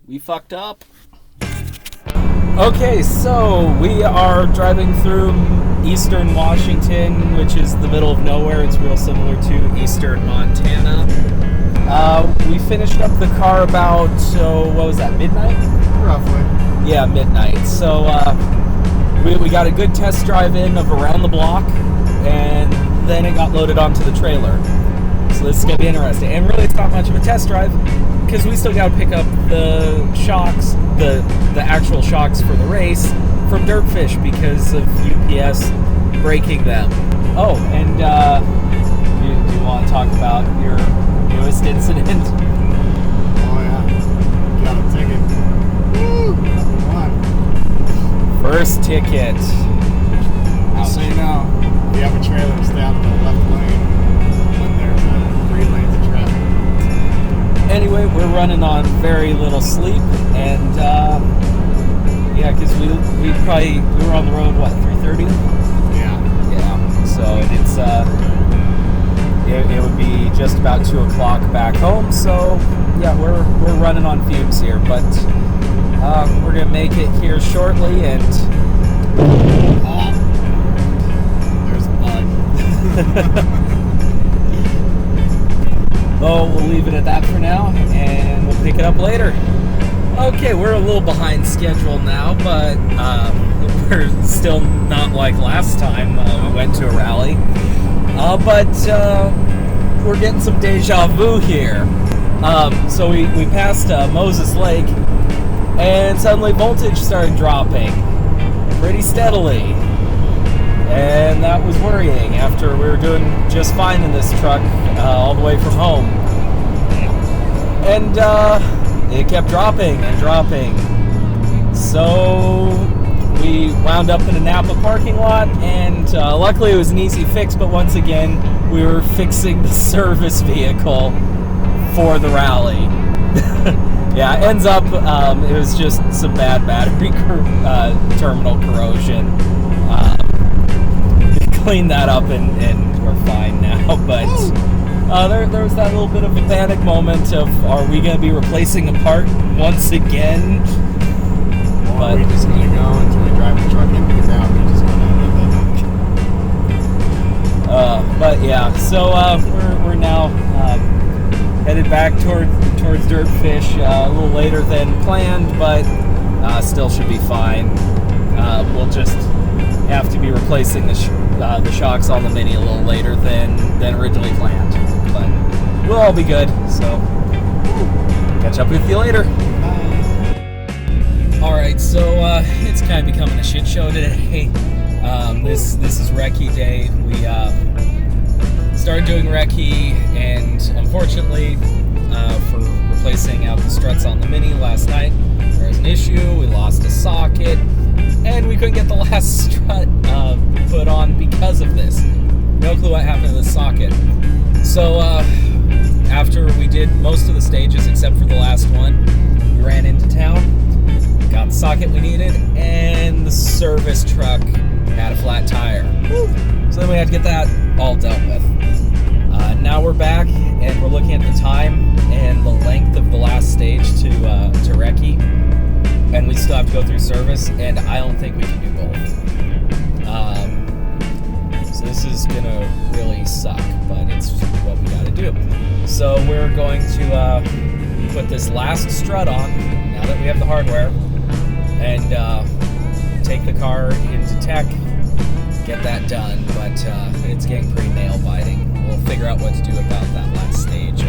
We fucked up. Okay, so we are driving through eastern Washington, which is the middle of nowhere. It's real similar to eastern Montana. We finished up the car about, what was that, midnight? Roughly. Yeah, midnight. So we got a good test drive in of around the block, and then it got loaded onto the trailer. So this is going to be interesting. And really, it's not much of a test drive, because we still got to pick up the shocks, the actual shocks for the race from Dirtfish because of UPS breaking them. Oh, and do you want to talk about your newest incident? Oh yeah, got a ticket. Woo! Number one. First ticket. I'll say now, if you have a trailer, stay out of the left lane when there's 3 lanes of traffic. Anyway, we're running on very little sleep, and yeah, because we were on the road, what, 3:30? Yeah. So it's it would be just about 2 o'clock back home. So yeah, we're running on fumes here, but we're gonna make it here shortly. And there's a bug. oh, we'll leave it at that for now, and we'll pick it up later. Okay, we're a little behind schedule now, but we're still not like last time we went to a rally. But we're getting some deja vu here. So we passed Moses Lake, and suddenly voltage started dropping pretty steadily. And that was worrying after we were doing just fine in this truck all the way from home. And it kept dropping and dropping. So we wound up in a Napa parking lot, and luckily it was an easy fix, but once again, we were fixing the service vehicle for the rally. Yeah, ends up, it was just some bad battery terminal corrosion. Cleaned that up and we're fine now, but there was that little bit of a panic moment of, are we going to be replacing a part once again? Or are we just going to go until we drive the truck in and get out? We're just going to end it. But yeah, so we're now headed back towards Dirtfish a little later than planned, but still should be fine. We'll just have to be replacing the shocks on the Mini a little later than originally planned, but we'll all be good. So catch up with you later. All right, so it's kind of becoming a shit show today. This is recce day. We started doing recce, and unfortunately, for replacing out the struts on the Mini last night, there was an issue. We lost a socket, and we couldn't get the last strut put on because of this. No clue what happened to the socket. So after we did most of the stages except for the last one, we ran into town, got the socket we needed, and the service truck had a flat tire. So then we had to get that all dealt with. Now we're back, and we're looking at the time and the length of the last stage to recce, and we still have to go through service, and I don't think we can do both. So this is gonna really suck, but it's what we gotta do. So we're going to put this last strut on, now that we have the hardware, and take the car into tech, get that done, but it's getting pretty nail-biting. We'll figure out what to do about that last stage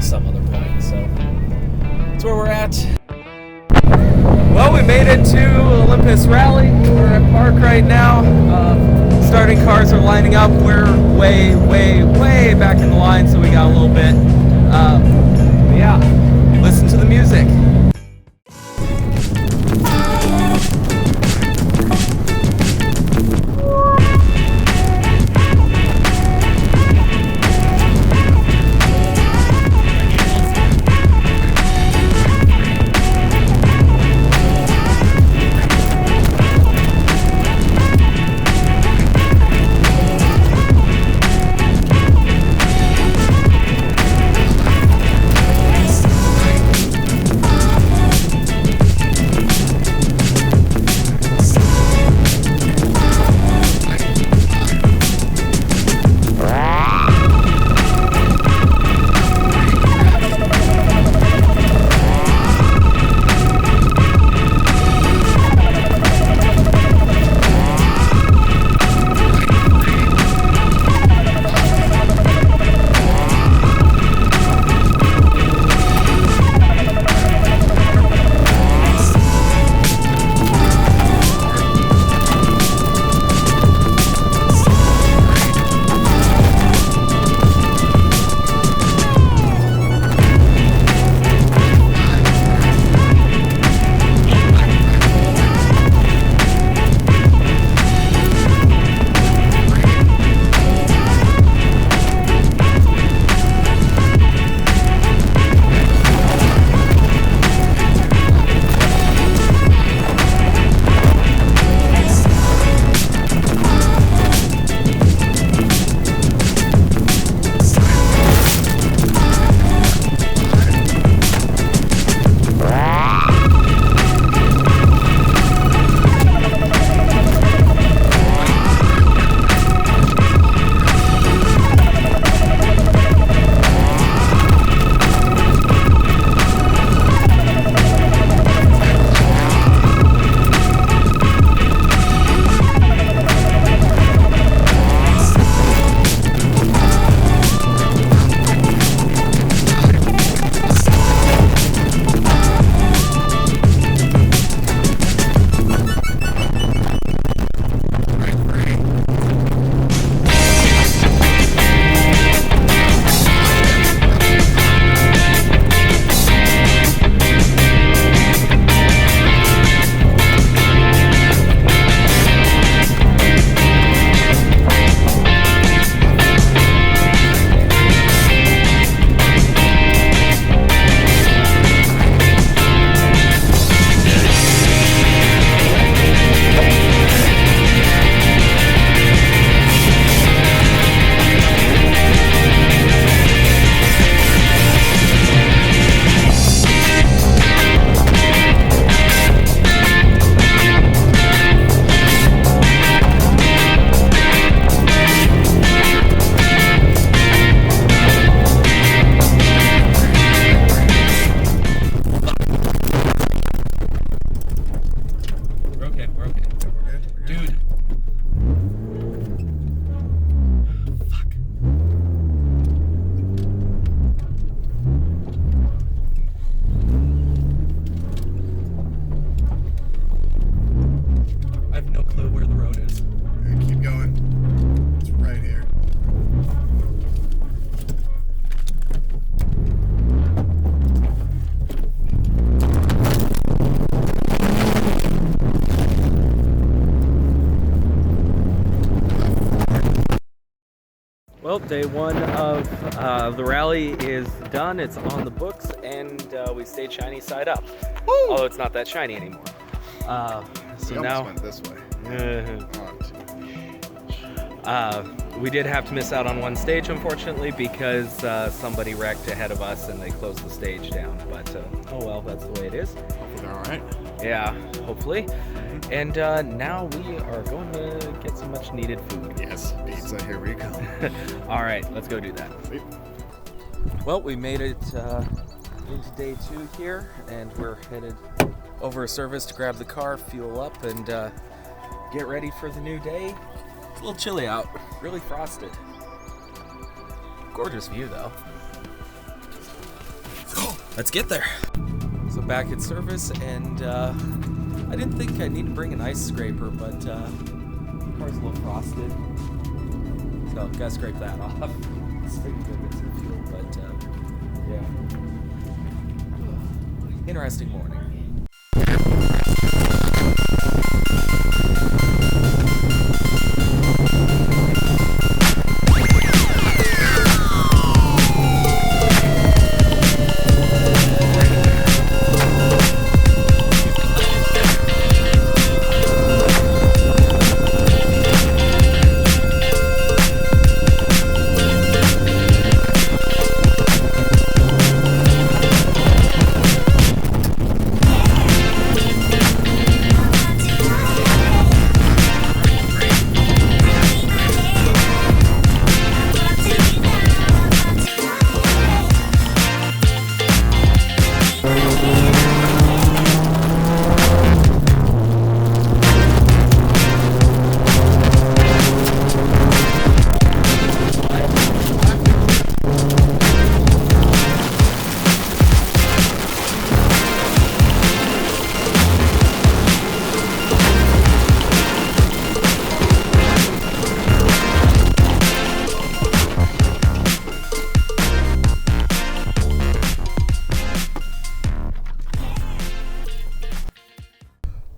some other point. So that's where we're at. Well, we made it to Olympus Rally. We're at park right now. Starting cars are lining up. We're way, way, way back in the line, so we got a little bit. But yeah, listen to the music. day one of the rally is done. It's on the books, and we stayed shiny side up. Woo! Although it's not that shiny anymore. So we now went this way. we did have to miss out on one stage, unfortunately, because somebody wrecked ahead of us and they closed the stage down. But oh well, that's the way it is. Hopefully they're all right. Yeah, hopefully. And now we are going to get some much needed food. Yes, pizza, here we go. All right, let's go do that. Sweet. Well, we made it into day 2 here, and we're headed over a service to grab the car, fuel up, and get ready for the new day. It's a little chilly out, really frosted. Gorgeous view, though. Let's get there. So back at service, and I didn't think I'd need to bring an ice scraper, but the car's a little frosted, so gotta scrape that off. It's pretty good with some fuel, but yeah. Interesting morning.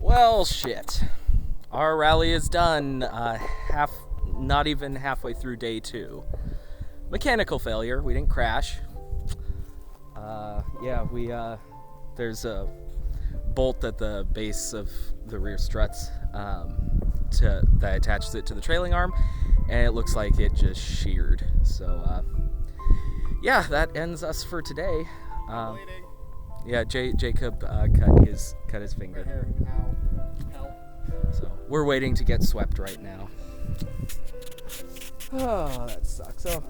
Well, shit. Our rally is done. Not even halfway through day 2. Mechanical failure. We didn't crash. Yeah, there's a bolt at the base of the rear struts that attaches it to the trailing arm, and it looks like it just sheared. So, yeah, that ends us for today. Yeah, Jacob cut his finger. So we're waiting to get swept right now. Oh, that sucks. So